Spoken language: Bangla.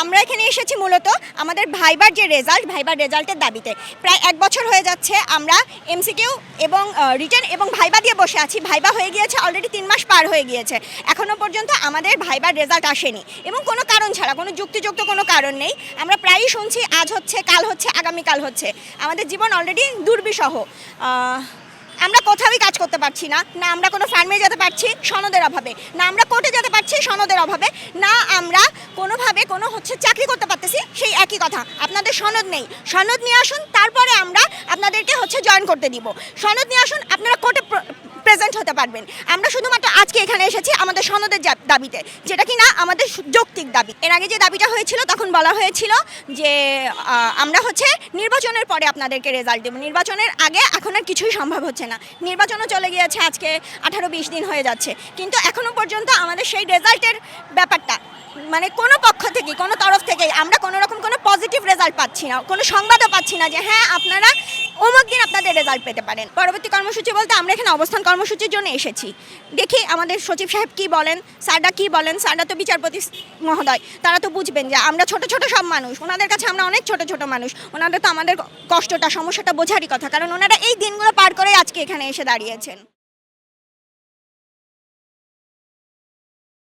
আমরা এখানে এসেছি মূলত আমাদের ভাইবার যে ভাইবার রেজাল্টের দাবিতে। প্রায় 1 বছর হয়ে যাচ্ছে আমরা এমসিকিউ এবং রিটেন এবং ভাইবা দিয়ে বসে আছি। ভাইবা হয়ে গিয়েছে, অলরেডি 3 মাস পার হয়ে গিয়েছে, এখনও পর্যন্ত আমাদের ভাইবার রেজাল্ট আসেনি এবং কোনো কারণ ছাড়া, কোনো যুক্তিযুক্ত কোনো কারণ নেই। আমরা প্রায়ই শুনছি আজ হচ্ছে, কাল হচ্ছে, আগামীকাল হচ্ছে। আমাদের জীবন অলরেডি দুর্বিষহ। আমরা কোথাওই কাজ করতে পারছি না, না আমরা কোনো ফার্মে যেতে পারছি সনদের অভাবে, না আমরা কোর্টে যেতে পারছি সনদের অভাবে, না আমরা কোনোভাবে কোনো চাকরি করতে পারতেছি। সেই একই কথা, আপনাদের সনদ নেই, সনদ নিয়ে আসুন, তারপরে আমরা আপনাদেরকে জয়েন করতে দিব। সনদ নিয়ে আসুন, আপনারা কোর্টে প্রেজেন্ট হতে পারবেন। আমরা শুধুমাত্র আজকে এখানে এসেছি আমাদের সনদের দাবিতে, যেটা কি না আমাদের যৌক্তিক দাবি। এর আগে যে দাবিটা হয়েছিল তখন বলা হয়েছিল যে আমরা নির্বাচনের পরে আপনাদেরকে রেজাল্ট দেব, নির্বাচনের আগে এখন আর কিছুই সম্ভব হচ্ছে না। নির্বাচনও চলে গিয়েছে, আজকে 18-20 দিন হয়ে যাচ্ছে, কিন্তু এখনও পর্যন্ত আমাদের সেই রেজাল্টের ব্যাপারটা কোনো পক্ষ থেকে, কোনো তরফ থেকে আমরা কোনো রকম কোনো পজিটিভ রেজাল্ট পাচ্ছি না, কোনো সংবাদও পাচ্ছি না যে হ্যাঁ আপনারা অমুক দিন আপনাদের রেজাল্ট পেতে পারেন। পরবর্তী কর্মসূচি বলতে আমরা এখানে অবস্থান কর্মসূচির জন্য এসেছি। দেখি আমাদের সচিব সাহেব কি বলেন, স্যাররা কি বলেন। স্যাররা তো বিচারপতি মহোদয়, তারা তো বুঝবেন যে আমরা ছোট ছোট সব মানুষ, ওনাদের কাছে আমরা অনেক ছোট ছোট মানুষ। ওনাদের তো আমাদের কষ্টটা, সমস্যাটা বোঝারই কথা, কারণ ওনারা এই দিনগুলো পার করে আজকে এখানে এসে দাঁড়িয়েছেন।